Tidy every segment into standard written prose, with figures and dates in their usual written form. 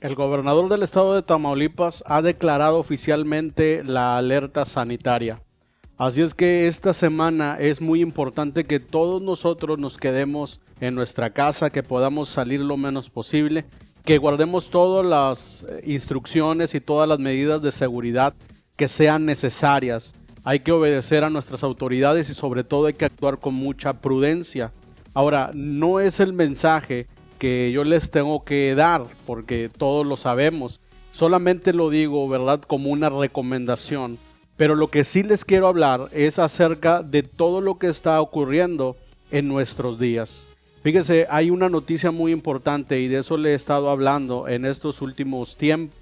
El gobernador del estado de Tamaulipas ha declarado oficialmente la alerta sanitaria. Así es que esta semana es muy importante que todos nosotros nos quedemos en nuestra casa, que podamos salir lo menos posible, que guardemos todas las instrucciones y todas las medidas de seguridad que sean necesarias. Hay que obedecer a nuestras autoridades y sobre todo hay que actuar con mucha prudencia. Ahora, no es el mensaje que yo les tengo que dar, porque todos lo sabemos. Solamente lo digo, ¿verdad?, como una recomendación. Pero lo que sí les quiero hablar es acerca de todo lo que está ocurriendo en nuestros días. Fíjense, hay una noticia muy importante y de eso le he estado hablando en estos últimos tiempos.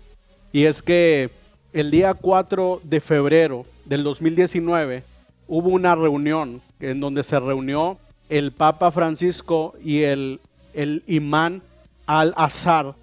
Y es que el día 4 de febrero del 2019 hubo una reunión en donde se reunió el Papa Francisco y el imán Al-Azhar,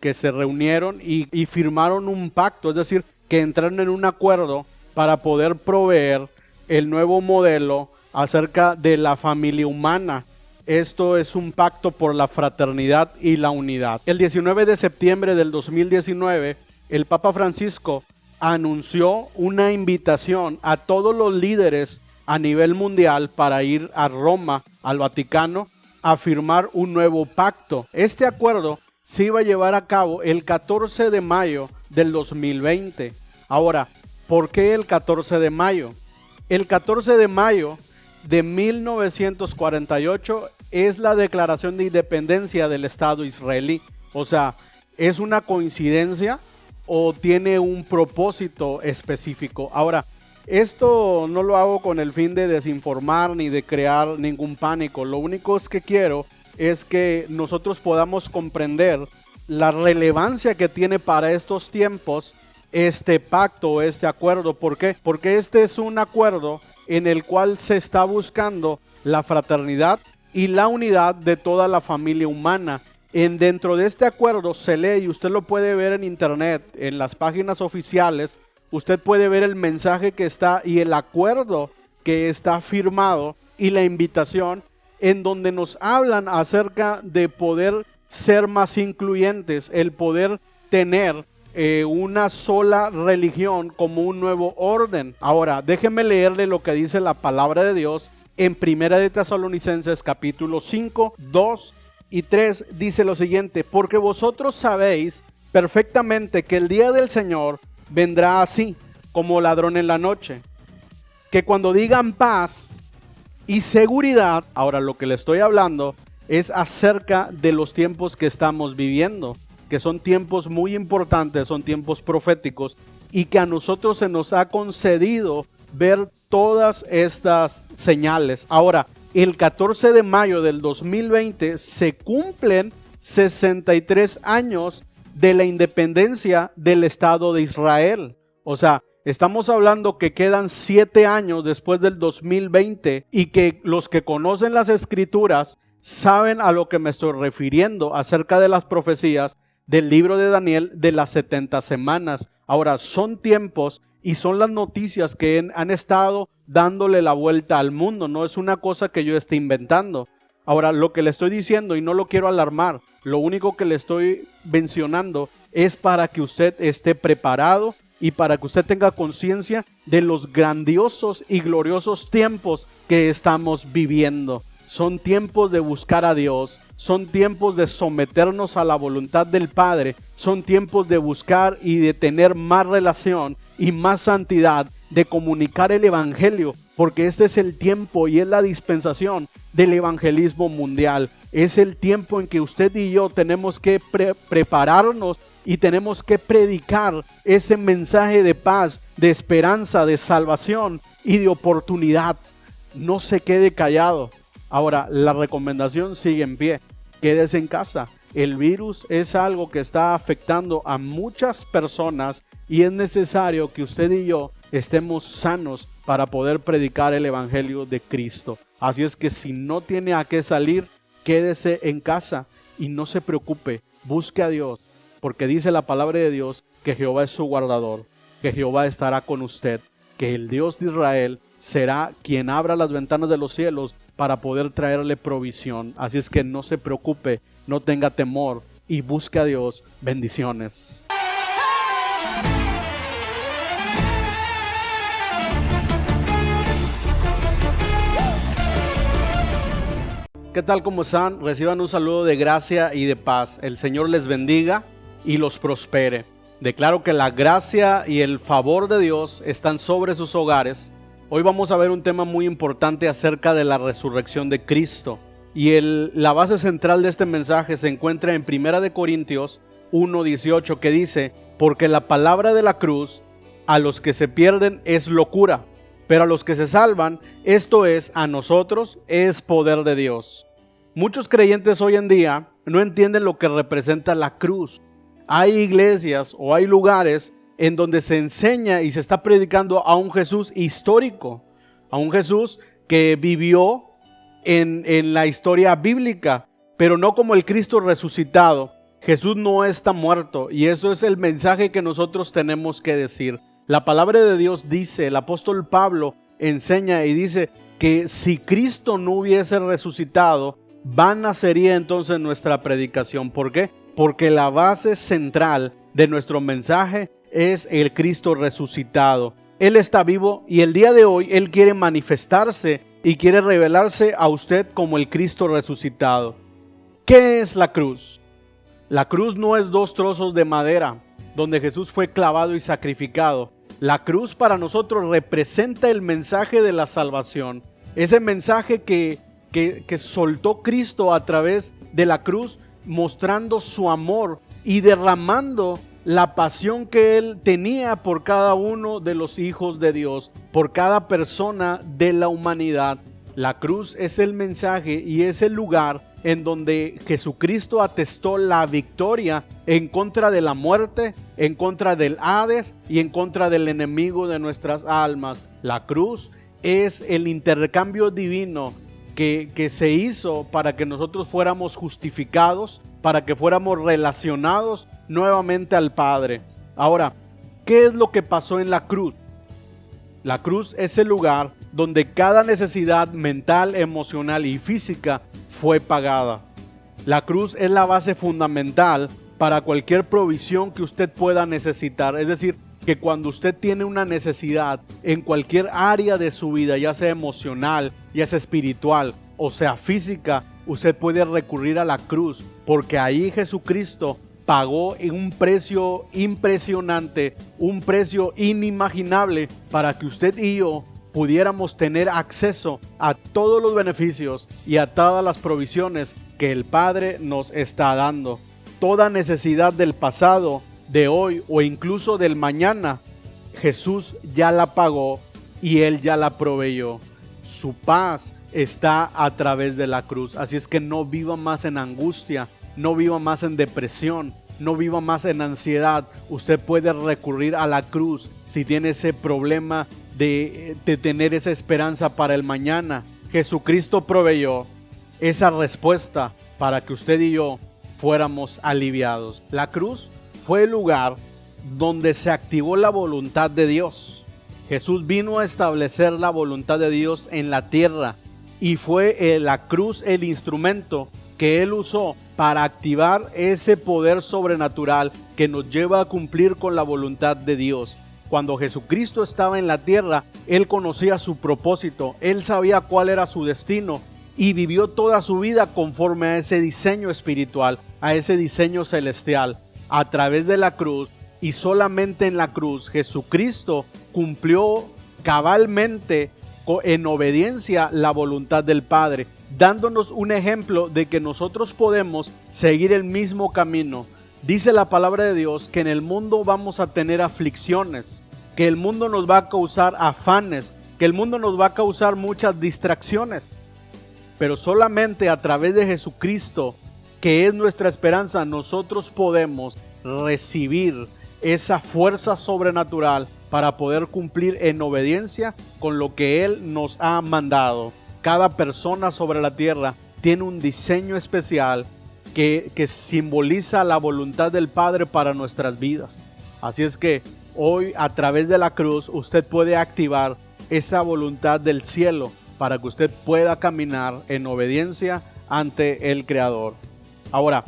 que se reunieron y firmaron un pacto, es decir, que entraron en un acuerdo para poder proveer el nuevo modelo acerca de la familia humana. Esto es un pacto por la fraternidad y la unidad. El 19 de septiembre del 2019, el Papa Francisco anunció una invitación a todos los líderes a nivel mundial para ir a Roma, al Vaticano, a firmar un nuevo pacto. Este acuerdo se iba a llevar a cabo el 14 de mayo del 2020. Ahora, ¿por qué el 14 de mayo? El 14 de mayo de 1948 es la declaración de independencia del Estado israelí. O sea, ¿es una coincidencia o tiene un propósito específico? Ahora, esto no lo hago con el fin de desinformar ni de crear ningún pánico. Lo único que quiero es que nosotros podamos comprender la relevancia que tiene para estos tiempos este pacto, este acuerdo. ¿Por qué? Porque este es un acuerdo en el cual se está buscando la fraternidad y la unidad de toda la familia humana. Dentro de este acuerdo se lee, y usted lo puede ver en internet, en las páginas oficiales. Usted puede ver el mensaje que está y el acuerdo que está firmado y la invitación en donde nos hablan acerca de poder ser más incluyentes, el poder tener una sola religión como un nuevo orden. Ahora, déjeme leerle lo que dice la palabra de Dios en Primera de Tesalonicenses capítulo 5, 2 y 3. Dice lo siguiente: porque vosotros sabéis perfectamente que el día del Señor vendrá así, como ladrón en la noche, que cuando digan paz y seguridad, ahora lo que le estoy hablando es acerca de los tiempos que estamos viviendo, que son tiempos muy importantes, son tiempos proféticos, y que a nosotros se nos ha concedido ver todas estas señales. Ahora, el 14 de mayo del 2020 se cumplen 63 años de la independencia del Estado de Israel. O sea, estamos hablando que quedan 7 años después del 2020 y que los que conocen las escrituras saben a lo que me estoy refiriendo acerca de las profecías del libro de Daniel de las 70 semanas. Ahora, son tiempos y son las noticias que han estado dándole la vuelta al mundo. No es una cosa que yo esté inventando. Ahora, lo que le estoy diciendo, y no lo quiero alarmar, lo único que le estoy mencionando es para que usted esté preparado y para que usted tenga conciencia de los grandiosos y gloriosos tiempos que estamos viviendo. Son tiempos de buscar a Dios, son tiempos de someternos a la voluntad del Padre, son tiempos de buscar y de tener más relación y más santidad, de comunicar el Evangelio, porque este es el tiempo y es la dispensación del evangelismo mundial. Es el tiempo en que usted y yo tenemos que prepararnos y tenemos que predicar ese mensaje de paz, de esperanza, de salvación y de oportunidad. No se quede callado. Ahora, la recomendación sigue en pie. Quédese en casa. El virus es algo que está afectando a muchas personas y es necesario que usted y yo estemos sanos para poder predicar el Evangelio de Cristo. Así es que si no tiene a qué salir, quédese en casa y no se preocupe. Busque a Dios, porque dice la palabra de Dios que Jehová es su guardador, que Jehová estará con usted, que el Dios de Israel será quien abra las ventanas de los cielos para poder traerle provisión. Así es que no se preocupe, no tenga temor, y busque a Dios. Bendiciones. ¿Qué tal? ¿Cómo están? Reciban un saludo de gracia y de paz. El Señor les bendiga y los prospere. Declaro que la gracia y el favor de Dios están sobre sus hogares. Hoy vamos a ver un tema muy importante acerca de la resurrección de Cristo. Y la base central de este mensaje se encuentra en 1 Corintios 1:18, que dice: porque la palabra de la cruz a los que se pierden es locura, pero a los que se salvan, esto es, a nosotros, es poder de Dios. Muchos creyentes hoy en día no entienden lo que representa la cruz. Hay iglesias o hay lugares en donde se enseña y se está predicando a un Jesús histórico, a un Jesús que vivió en la historia bíblica, pero no como el Cristo resucitado. Jesús no está muerto, y eso es el mensaje que nosotros tenemos que decir. La palabra de Dios dice, el apóstol Pablo enseña y dice que si Cristo no hubiese resucitado, vana sería entonces nuestra predicación. ¿Por qué? Porque la base central de nuestro mensaje es el Cristo resucitado. Él está vivo y el día de hoy Él quiere manifestarse y quiere revelarse a usted como el Cristo resucitado. ¿Qué es la cruz? La cruz no es 2 trozos de madera donde Jesús fue clavado y sacrificado. La cruz para nosotros representa el mensaje de la salvación. Ese mensaje que soltó Cristo a través de la cruz, mostrando su amor y derramando la pasión que Él tenía por cada uno de los hijos de Dios, por cada persona de la humanidad. La cruz es el mensaje y es el lugar en donde Jesucristo atestó la victoria en contra de la muerte, en contra del Hades y en contra del enemigo de nuestras almas. La cruz es el intercambio divino que se hizo para que nosotros fuéramos justificados, para que fuéramos relacionados nuevamente al Padre. Ahora, ¿qué es lo que pasó en la cruz? La cruz es el lugar donde cada necesidad mental, emocional y física fue pagada. La cruz es la base fundamental para cualquier provisión que usted pueda necesitar. Es decir, que cuando usted tiene una necesidad en cualquier área de su vida, ya sea emocional, ya sea espiritual o sea física, usted puede recurrir a la cruz, porque ahí Jesucristo pagó un precio impresionante, un precio inimaginable, para que usted y yo pudiéramos tener acceso a todos los beneficios y a todas las provisiones que el Padre nos está dando. Toda necesidad del pasado, de hoy o incluso del mañana, Jesús ya la pagó y Él ya la proveyó. Su paz está a través de la cruz. Así es que no viva más en angustia, no viva más en depresión, no viva más en ansiedad. Usted puede recurrir a la cruz si tiene ese problema de tener esa esperanza para el mañana. Jesucristo proveyó esa respuesta para que usted y yo fuéramos aliviados. La cruz fue el lugar donde se activó la voluntad de Dios. Jesús vino a establecer la voluntad de Dios en la tierra, y fue la cruz el instrumento que Él usó para activar ese poder sobrenatural que nos lleva a cumplir con la voluntad de Dios. Cuando Jesucristo estaba en la tierra, Él conocía su propósito, Él sabía cuál era su destino y vivió toda su vida conforme a ese diseño espiritual, a ese diseño celestial. A través de la cruz, y solamente en la cruz, Jesucristo cumplió cabalmente en obediencia la voluntad del Padre, dándonos un ejemplo de que nosotros podemos seguir el mismo camino. Dice la palabra de Dios que en el mundo vamos a tener aflicciones, que el mundo nos va a causar afanes, que el mundo nos va a causar muchas distracciones, pero solamente a través de Jesucristo, que es nuestra esperanza, nosotros podemos recibir esa fuerza sobrenatural para poder cumplir en obediencia con lo que Él nos ha mandado. Cada persona sobre la tierra tiene un diseño especial que simboliza la voluntad del Padre para nuestras vidas. Así es que hoy, a través de la cruz, usted puede activar esa voluntad del cielo para que usted pueda caminar en obediencia ante el Creador. Ahora,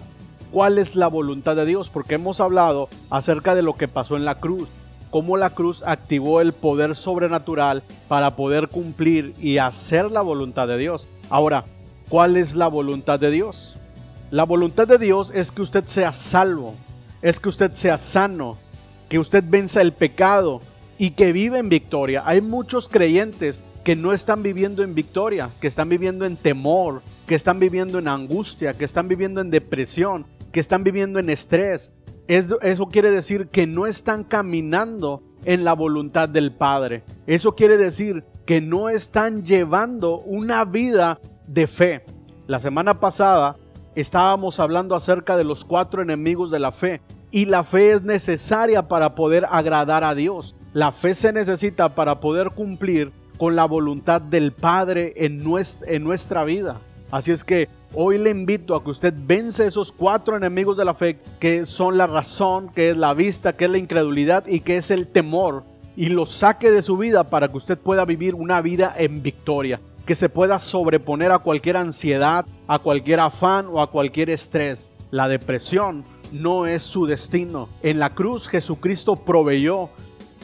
¿cuál es la voluntad de Dios? Porque hemos hablado acerca de lo que pasó en la cruz, cómo la cruz activó el poder sobrenatural para poder cumplir y hacer la voluntad de Dios. Ahora, ¿cuál es la voluntad de Dios? La voluntad de Dios es que usted sea salvo, es que usted sea sano, que usted venza el pecado y que vive en victoria. Hay muchos creyentes que no están viviendo en victoria, que están viviendo en temor, que están viviendo en angustia, que están viviendo en depresión, que están viviendo en estrés. Eso quiere decir que no están caminando en la voluntad del Padre. Eso quiere decir que no están llevando una vida de fe. La semana pasada estábamos hablando acerca de los 4 enemigos de la fe. Y la fe es necesaria para poder agradar a Dios. La fe se necesita para poder cumplir con la voluntad del Padre en nuestra vida. Así es que hoy le invito a que usted vence esos 4 enemigos de la fe, que son la razón, que es la vista, que es la incredulidad y que es el temor, y los saque de su vida para que usted pueda vivir una vida en victoria, que se pueda sobreponer a cualquier ansiedad, a cualquier afán o a cualquier estrés. La depresión no es su destino. En la cruz Jesucristo proveyó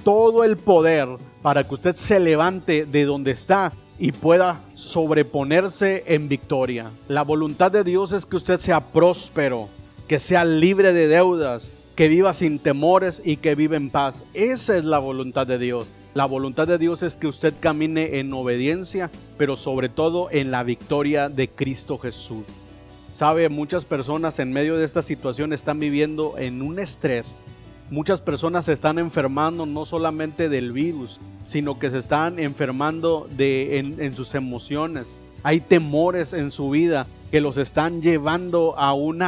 todo el poder para que usted se levante de donde está y pueda sobreponerse en victoria. La voluntad de Dios es que usted sea próspero, que sea libre de deudas, que viva sin temores y que viva en paz. Esa es la voluntad de Dios. La voluntad de Dios es que usted camine en obediencia, pero sobre todo en la victoria de Cristo Jesús. Sabe, muchas personas en medio de esta situación están viviendo en un estrés. Muchas personas se están enfermando no solamente del virus, sino que se están enfermando en sus emociones. Hay temores en su vida que los están llevando a un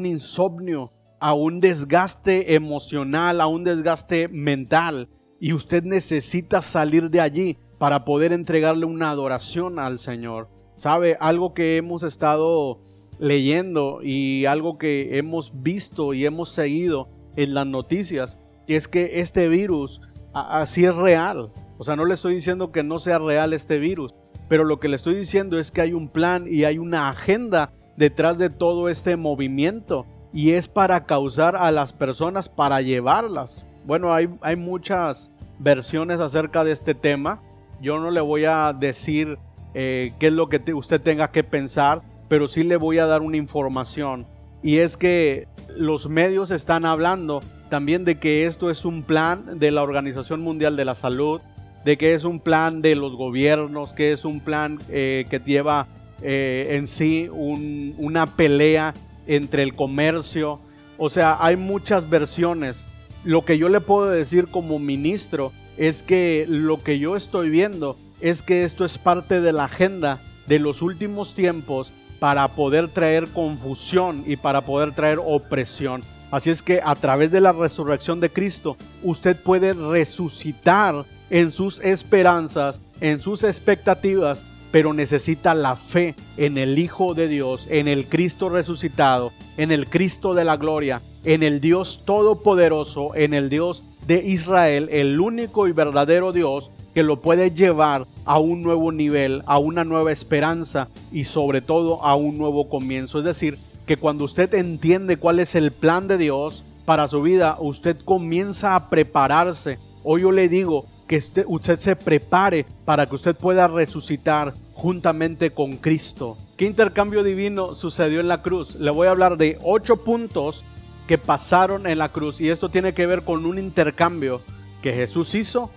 insomnio, a un desgaste emocional, a un desgaste mental. Y usted necesita salir de allí para poder entregarle una adoración al Señor. ¿Sabe? Algo que hemos estado leyendo y algo que hemos visto y hemos seguido en las noticias es que este virus así es real. O sea, no le estoy diciendo que no sea real este virus, pero lo que le estoy diciendo es que hay un plan y hay una agenda detrás de todo este movimiento, y es para causar a las personas, para llevarlas. Bueno, hay muchas versiones acerca de este tema. Yo no le voy a decir qué es lo que usted tenga que pensar, pero sí le voy a dar una información, y es que los medios están hablando también de que esto es un plan de la Organización Mundial de la Salud, de que es un plan de los gobiernos, que es un plan que lleva en sí una pelea entre el comercio. O sea, hay muchas versiones. Lo que yo le puedo decir como ministro es que lo que yo estoy viendo es que esto es parte de la agenda de los últimos tiempos para poder traer confusión y para poder traer opresión. Así es que a través de la resurrección de Cristo, usted puede resucitar en sus esperanzas, en sus expectativas, pero necesita la fe en el Hijo de Dios, en el Cristo resucitado, en el Cristo de la gloria, en el Dios todopoderoso, en el Dios de Israel, el único y verdadero Dios que lo puede llevar a un nuevo nivel, a una nueva esperanza y sobre todo a un nuevo comienzo. Es decir, que cuando usted entiende cuál es el plan de Dios para su vida, usted comienza a prepararse. Hoy yo le digo que usted se prepare para que usted pueda resucitar juntamente con Cristo. ¿Qué intercambio divino sucedió en la cruz? Le voy a hablar de 8 puntos que pasaron en la cruz, y esto tiene que ver con un intercambio que Jesús hizo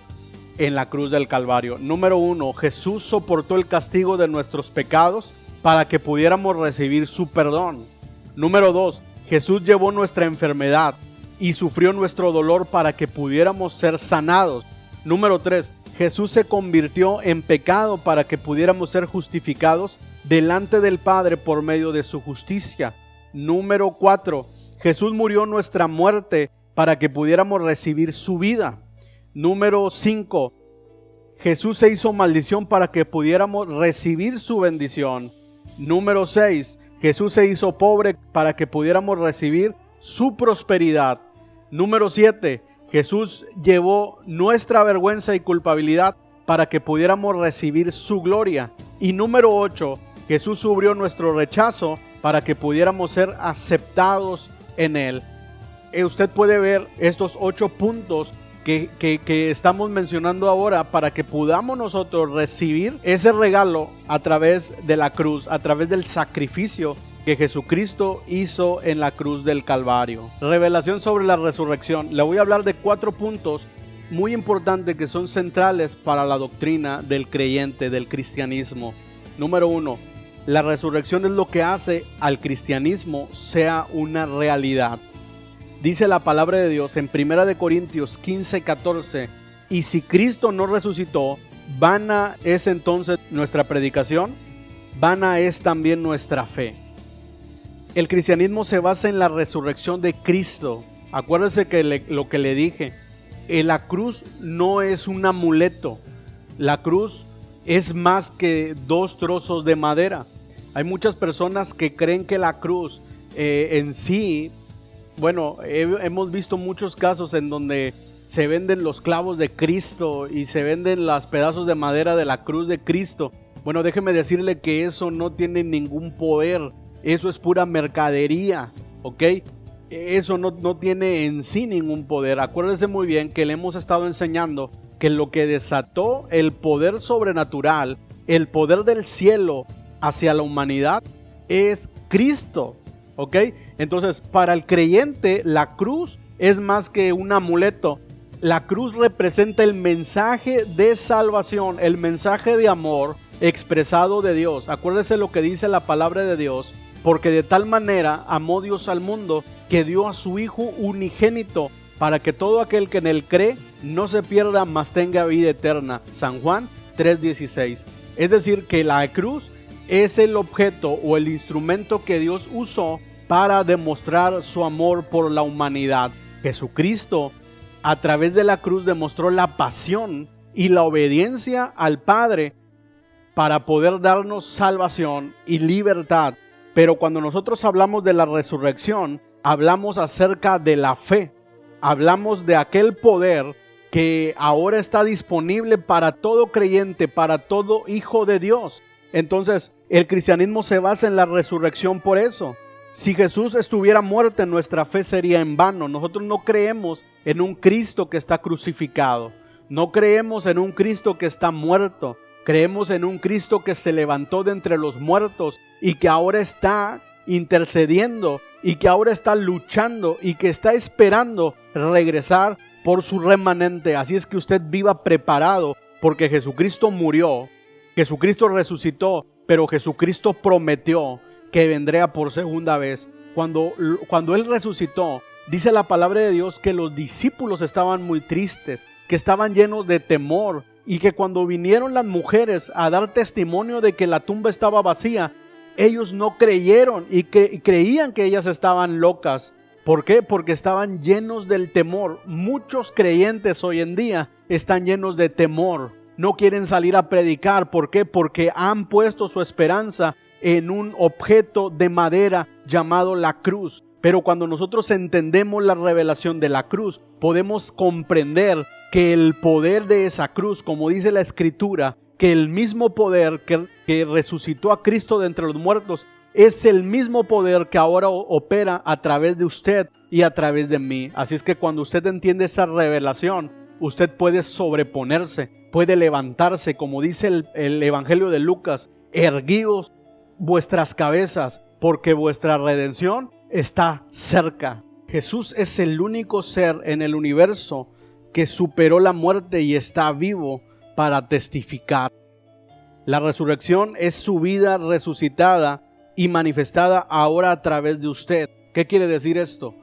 en la cruz del Calvario. Número 1, Jesús soportó el castigo de nuestros pecados para que pudiéramos recibir su perdón. Número 2, Jesús llevó nuestra enfermedad y sufrió nuestro dolor para que pudiéramos ser sanados. Número 3, Jesús se convirtió en pecado para que pudiéramos ser justificados delante del Padre por medio de su justicia. Número 4, Jesús murió nuestra muerte para que pudiéramos recibir su vida. Número 5, Jesús se hizo maldición para que pudiéramos recibir su bendición. Número 6, Jesús se hizo pobre para que pudiéramos recibir su prosperidad. Número 7, Jesús llevó nuestra vergüenza y culpabilidad para que pudiéramos recibir su gloria. Y número 8, Jesús sufrió nuestro rechazo para que pudiéramos ser aceptados en Él. Usted puede ver estos 8 puntos que estamos mencionando ahora para que podamos nosotros recibir ese regalo a través de la cruz, a través del sacrificio que Jesucristo hizo en la cruz del Calvario. Revelación sobre la resurrección. Le voy a hablar de 4 puntos muy importantes que son centrales para la doctrina del creyente, del cristianismo. Número 1, la resurrección es lo que hace al cristianismo sea una realidad. Dice la palabra de Dios en 1 Corintios 15:14, y si Cristo no resucitó, vana es entonces nuestra predicación, vana es también nuestra fe. El cristianismo se basa en la resurrección de Cristo. Acuérdese que lo que le dije, la cruz no es un amuleto, la cruz es más que 2 trozos de madera. Hay muchas personas que creen que la cruz en sí, bueno, hemos visto muchos casos en donde se venden los clavos de Cristo y se venden los pedazos de madera de la cruz de Cristo. Bueno, déjeme decirle que eso no tiene ningún poder, eso es pura mercadería, ¿ok? Eso no tiene en sí ningún poder. Acuérdese muy bien que le hemos estado enseñando que lo que desató el poder sobrenatural, el poder del cielo hacia la humanidad es Cristo, ¿ok? Entonces, para el creyente, la cruz es más que un amuleto. La cruz representa el mensaje de salvación, el mensaje de amor expresado de Dios. Acuérdese lo que dice la palabra de Dios, porque de tal manera amó Dios al mundo que dio a su Hijo unigénito para que todo aquel que en él cree no se pierda, mas tenga vida eterna. San Juan 3:16. Es decir, que la cruz es el objeto o el instrumento que Dios usó para demostrar su amor por la humanidad. Jesucristo a través de la cruz demostró la pasión y la obediencia al Padre para poder darnos salvación y libertad. Pero cuando nosotros hablamos de la resurrección, hablamos acerca de la fe. Hablamos de aquel poder que ahora está disponible para todo creyente, para todo hijo de Dios. Entonces, el cristianismo se basa en la resurrección por eso. Si Jesús estuviera muerto, nuestra fe sería en vano. Nosotros no creemos en un Cristo que está crucificado. No creemos en un Cristo que está muerto. Creemos en un Cristo que se levantó de entre los muertos y que ahora está intercediendo y que ahora está luchando y que está esperando regresar por su remanente. Así es que usted viva preparado, porque Jesucristo murió, Jesucristo resucitó, pero Jesucristo prometió que vendría por segunda vez. Cuando Él resucitó, dice la palabra de Dios que los discípulos estaban muy tristes, que estaban llenos de temor, y que cuando vinieron las mujeres a dar testimonio de que la tumba estaba vacía, ellos no creyeron y creían que ellas estaban locas. ¿Por qué? Porque estaban llenos del temor. Muchos creyentes hoy en día están llenos de temor. No quieren salir a predicar. ¿Por qué? Porque han puesto su esperanza en un objeto de madera llamado la cruz. Pero cuando nosotros entendemos la revelación de la cruz, podemos comprender que el poder de esa cruz, como dice la Escritura, que el mismo poder que resucitó a Cristo de entre los muertos, es el mismo poder que ahora opera a través de usted y a través de mí. Así es que cuando usted entiende esa revelación, usted puede sobreponerse, puede levantarse, como dice el Evangelio de Lucas: erguíos vuestras cabezas, porque vuestra redención está cerca. Jesús es el único ser en el universo que superó la muerte y está vivo para testificar. La resurrección es su vida resucitada y manifestada ahora a través de usted. ¿Qué quiere decir esto?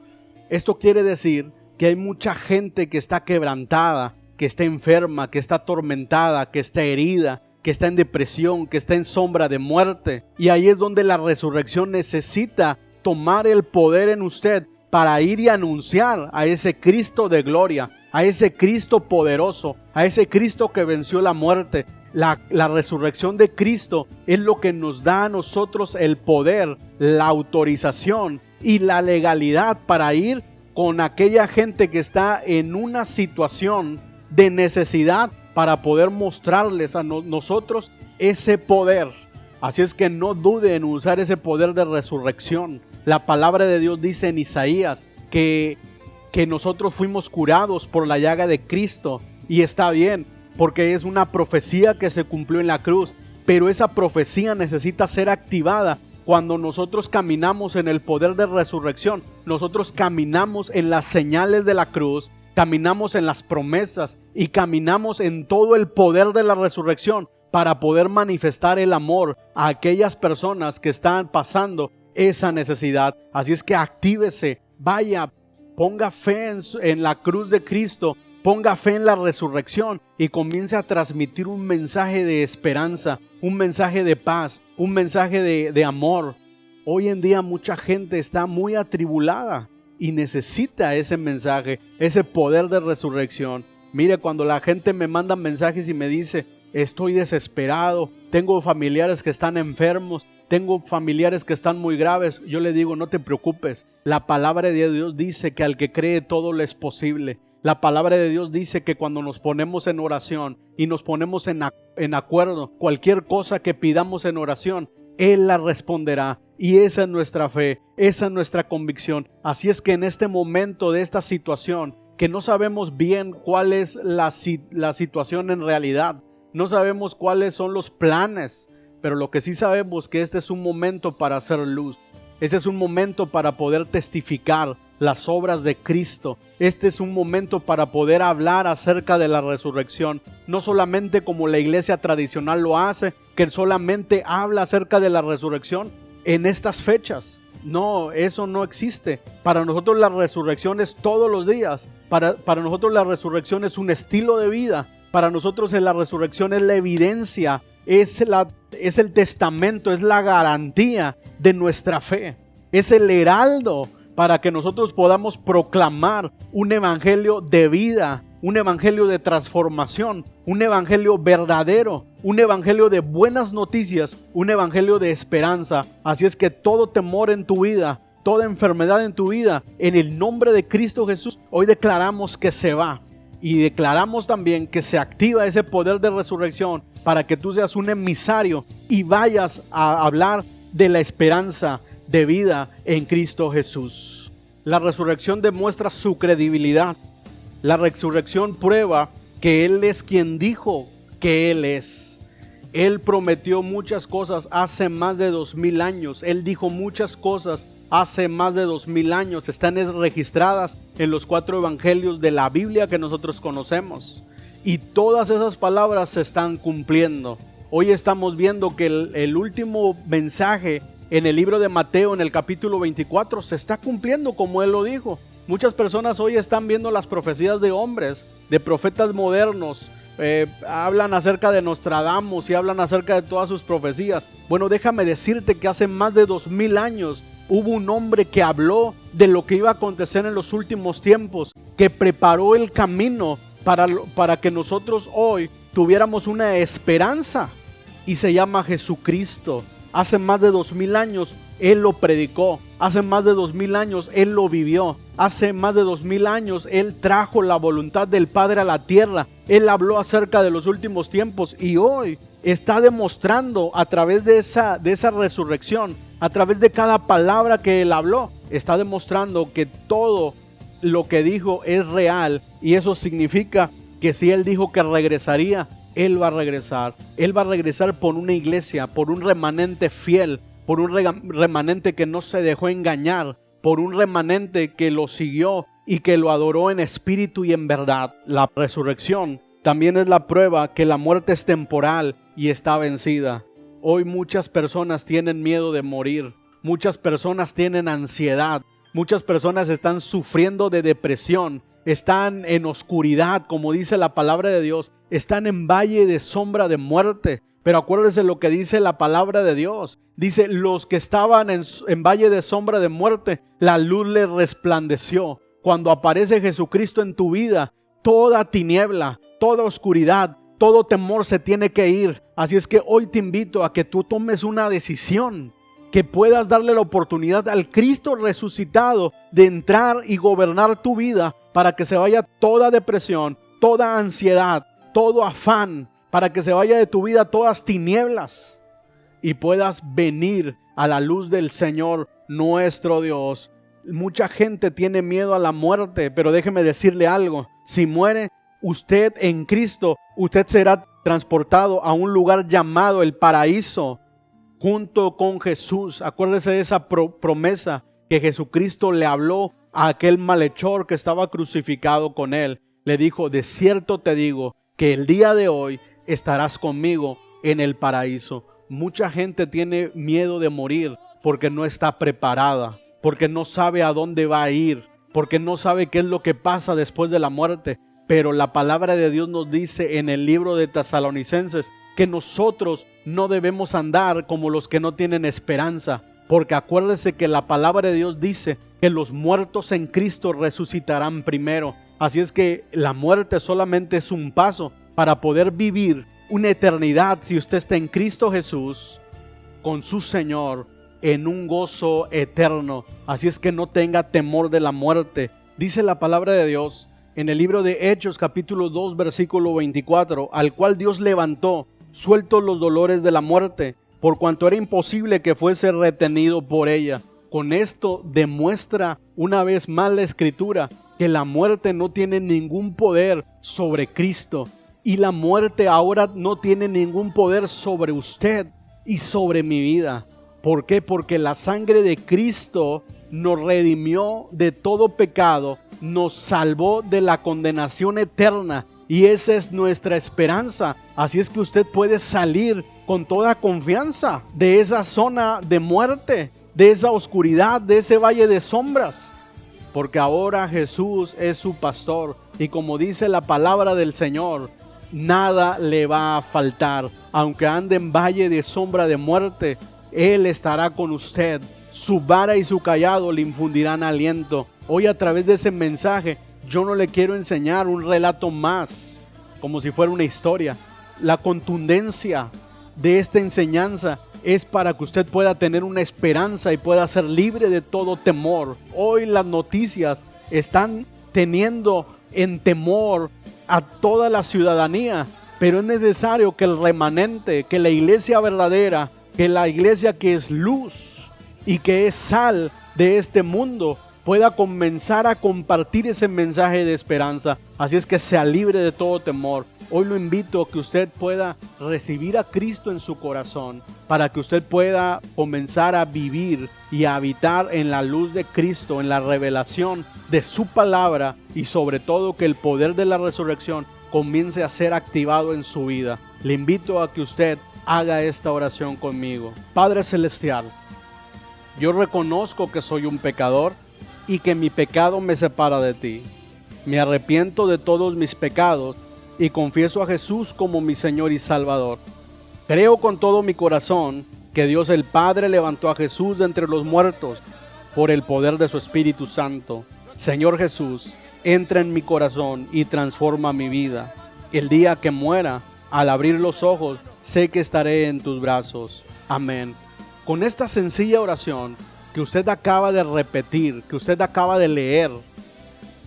Esto quiere decir que hay mucha gente que está quebrantada, que está enferma, que está atormentada, que está herida, que está en depresión, que está en sombra de muerte. Y ahí es donde la resurrección necesita tomar el poder en usted para ir y anunciar a ese Cristo de gloria, a ese Cristo poderoso, a ese Cristo que venció la muerte. La resurrección de Cristo es lo que nos da a nosotros el poder, la autorización y la legalidad para ir con aquella gente que está en una situación de necesidad, para poder mostrarles a nosotros ese poder. Así es que no dude en usar ese poder de resurrección. La palabra de Dios dice en Isaías que nosotros fuimos curados por la llaga de Cristo. Y está bien, porque es una profecía que se cumplió en la cruz. Pero esa profecía necesita ser activada cuando nosotros caminamos en el poder de resurrección. Nosotros caminamos en las señales de la cruz, caminamos en las promesas y caminamos en todo el poder de la resurrección para poder manifestar el amor a aquellas personas que están pasando esa necesidad. Así es que actívese, vaya, ponga fe en la cruz de Cristo, ponga fe en la resurrección y comience a transmitir un mensaje de esperanza, un mensaje de paz, un mensaje de amor. Hoy en día mucha gente está muy atribulada y necesita ese mensaje, ese poder de resurrección. Mire, cuando la gente me manda mensajes y me dice, estoy desesperado, tengo familiares que están enfermos, tengo familiares que están muy graves, yo le digo, no te preocupes. La palabra de Dios dice que al que cree todo le es posible. La palabra de Dios dice que cuando nos ponemos en oración y nos ponemos en acuerdo, cualquier cosa que pidamos en oración, Él la responderá. Y esa es nuestra fe, esa es nuestra convicción. Así es que en este momento de esta situación, que no sabemos bien cuál es la situación en realidad, no sabemos cuáles son los planes, pero lo que sí sabemos es que este es un momento para hacer luz. Ese es un momento para poder testificar las obras de Cristo. Este es un momento para poder hablar acerca de la resurrección. No solamente como la iglesia tradicional lo hace, que solamente habla acerca de la resurrección en estas fechas. No, eso no existe. Para nosotros la resurrección es todos los días. Para nosotros la resurrección es un estilo de vida. Para nosotros la resurrección es la evidencia, es el testamento, es la garantía de nuestra fe. Es el heraldo para que nosotros podamos proclamar un evangelio de vida, un evangelio de transformación, un evangelio verdadero, un evangelio de buenas noticias, un evangelio de esperanza. Así es que todo temor en tu vida, toda enfermedad en tu vida, en el nombre de Cristo Jesús, hoy declaramos que se va. Y declaramos también que se activa ese poder de resurrección para que tú seas un emisario y vayas a hablar de la esperanza de vida en Cristo Jesús. La resurrección demuestra su credibilidad. La resurrección prueba que Él es quien dijo que Él es. Él prometió muchas cosas hace más de 2000 años. Él dijo muchas cosas hace más de 2000 años. Están registradas en los 4 evangelios de la Biblia que nosotros conocemos. Y todas esas palabras se están cumpliendo. Hoy estamos viendo que el último mensaje en el libro de Mateo, en el capítulo 24, se está cumpliendo como Él lo dijo. Muchas personas hoy están viendo las profecías de hombres, de profetas modernos. Hablan acerca de Nostradamus y hablan acerca de todas sus profecías. Bueno, déjame decirte que hace más de 2000 años hubo un hombre que habló de lo que iba a acontecer en los últimos tiempos, que preparó el camino para que nosotros hoy tuviéramos una esperanza, y se llama Jesucristo. Hace más de 2000 años Él lo predicó. Hace más de 2000 años Él lo vivió. Hace más de 2000 años Él trajo la voluntad del Padre a la tierra. Él habló acerca de los últimos tiempos y hoy está demostrando a través de esa resurrección, a través de cada palabra que Él habló, está demostrando que todo lo que dijo es real. Y eso significa que si Él dijo que regresaría, Él va a regresar. Él va a regresar por una iglesia, por un remanente fiel, por un remanente que no se dejó engañar, por un remanente que lo siguió y que lo adoró en espíritu y en verdad. La resurrección también es la prueba que la muerte es temporal y está vencida. Hoy muchas personas tienen miedo de morir. Muchas personas tienen ansiedad. Muchas personas están sufriendo de depresión. Están en oscuridad, como dice la palabra de Dios. Están en valle de sombra de muerte. Pero acuérdese lo que dice la palabra de Dios. Dice, los que estaban en valle de sombra de muerte, la luz les resplandeció. Cuando aparece Jesucristo en tu vida, toda tiniebla, toda oscuridad, todo temor se tiene que ir. Así es que hoy te invito a que tú tomes una decisión, que puedas darle la oportunidad al Cristo resucitado de entrar y gobernar tu vida para que se vaya toda depresión, toda ansiedad, todo afán, para que se vaya de tu vida todas tinieblas. y puedas venir a la luz del Señor nuestro Dios. Mucha gente tiene miedo a la muerte, pero déjeme decirle algo. Si muere usted en Cristo, usted será transportado a un lugar llamado el paraíso, junto con Jesús. Acuérdese de esa promesa que Jesucristo le habló a aquel malhechor que estaba crucificado con él. Le dijo: de cierto te digo que el día de hoy estarás conmigo en el paraíso. Mucha gente tiene miedo de morir porque no está preparada, porque no sabe a dónde va a ir, porque no sabe qué es lo que pasa después de la muerte. Pero la palabra de Dios nos dice en el libro de Tesalonicenses que nosotros no debemos andar como los que no tienen esperanza, porque acuérdese que la palabra de Dios dice que los muertos en Cristo resucitarán primero. Así es que la muerte solamente es un paso para poder vivir una eternidad, si usted está en Cristo Jesús, con su Señor, en un gozo eterno. Así es que no tenga temor de la muerte. Dice la palabra de Dios en el libro de Hechos capítulo 2 versículo 24, al cual Dios levantó, sueltos los dolores de la muerte, por cuanto era imposible que fuese retenido por ella. Con esto demuestra una vez más la Escritura que la muerte no tiene ningún poder sobre Cristo, y la muerte ahora no tiene ningún poder sobre usted y sobre mi vida. ¿Por qué? Porque la sangre de Cristo nos redimió de todo pecado, nos salvó de la condenación eterna, y esa es nuestra esperanza. Así es que usted puede salir con toda confianza de esa zona de muerte, de esa oscuridad, de ese valle de sombras, porque ahora Jesús es su pastor, y como dice la palabra del Señor, nada le va a faltar. Aunque ande en valle de sombra de muerte, Él estará con usted. Su vara y su cayado le infundirán aliento. Hoy, a través de ese mensaje, yo no le quiero enseñar un relato más, como si fuera una historia. La contundencia de esta enseñanza es para que usted pueda tener una esperanza y pueda ser libre de todo temor. Hoy las noticias están teniendo en temor a toda la ciudadanía, pero es necesario que el remanente, que la iglesia verdadera, que la iglesia que es luz y que es sal de este mundo, pueda comenzar a compartir ese mensaje de esperanza. Así es que sea libre de todo temor. Hoy lo invito a que usted pueda recibir a Cristo en su corazón, para que usted pueda comenzar a vivir y a habitar en la luz de Cristo, en la revelación de su palabra, y sobre todo que el poder de la resurrección comience a ser activado en su vida. Le invito a que usted haga esta oración conmigo. Padre Celestial, yo reconozco que soy un pecador y que mi pecado me separa de ti. Me arrepiento de todos mis pecados y confieso a Jesús como mi Señor y Salvador. Creo con todo mi corazón que Dios el Padre levantó a Jesús de entre los muertos por el poder de su Espíritu Santo. Señor Jesús, entra en mi corazón y transforma mi vida. El día que muera, al abrir los ojos, sé que estaré en tus brazos. Amén. Con esta sencilla oración que usted acaba de repetir, que usted acaba de leer,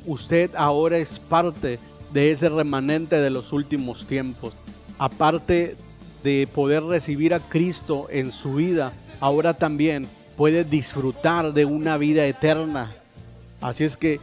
usted ahora es parte de ese remanente de los últimos tiempos. Aparte de poder recibir a Cristo en su vida, ahora también puede disfrutar de una vida eterna. Así es que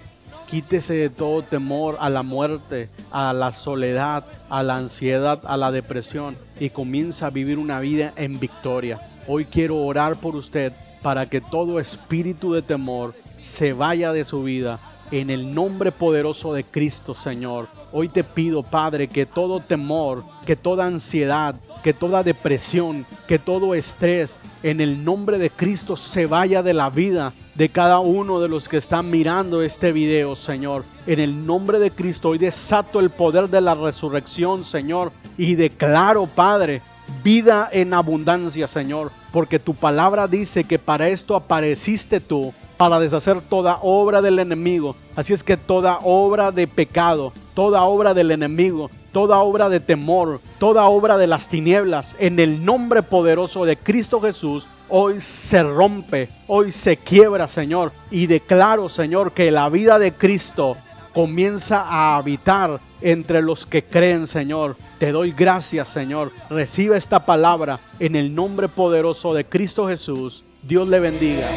quítese de todo temor a la muerte, a la soledad, a la ansiedad, a la depresión, y comienza a vivir una vida en victoria. Hoy quiero orar por usted para que todo espíritu de temor se vaya de su vida, en el nombre poderoso de Cristo, Señor. Hoy te pido, Padre, que todo temor, que toda ansiedad, que toda depresión, que todo estrés, en el nombre de Cristo se vaya de la vida de cada uno de los que están mirando este video, Señor. En el nombre de Cristo, hoy desato el poder de la resurrección, Señor, y declaro, Padre, vida en abundancia, Señor, porque tu palabra dice que para esto apareciste tú, para deshacer toda obra del enemigo. Así es que toda obra de pecado, toda obra del enemigo, toda obra de temor, toda obra de las tinieblas, en el nombre poderoso de Cristo Jesús, hoy se rompe, hoy se quiebra, Señor. Y declaro, Señor, que la vida de Cristo comienza a habitar entre los que creen, Señor. Te doy gracias, Señor. Recibe esta palabra en el nombre poderoso de Cristo Jesús. Dios le bendiga.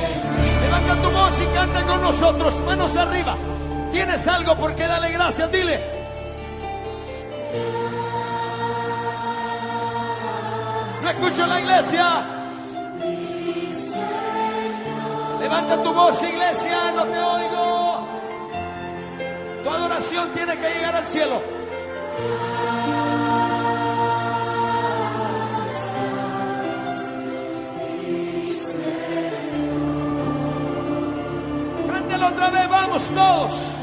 Levanta tu voz y canta con nosotros, manos arriba. ¿Tienes algo por qué darle gracias? Dile. No escucho la iglesia. Levanta tu voz, iglesia, no te oigo. Tu adoración tiene que llegar al cielo. Cántalo otra vez, vamos todos.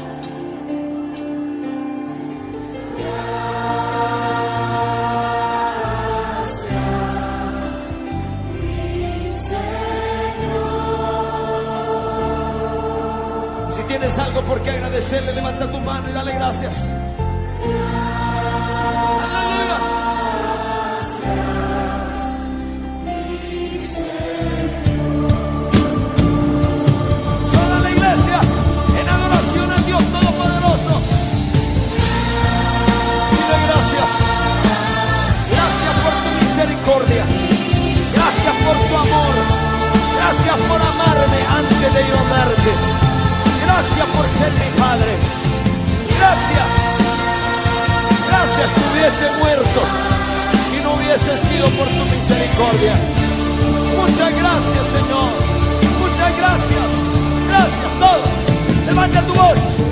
Si tienes algo por qué agradecerle, levanta tu mano y dale gracias. Aleluya. Toda la iglesia en adoración al Dios Todopoderoso. Dile gracias. Gracias por tu misericordia. Gracias por tu amor. Gracias por amarme antes de yo amarte. Gracias por ser mi Padre. Gracias. Gracias que hubiese muerto si no hubiese sido por tu misericordia. Muchas gracias, Señor. Muchas gracias. Gracias todos. Levanta tu voz.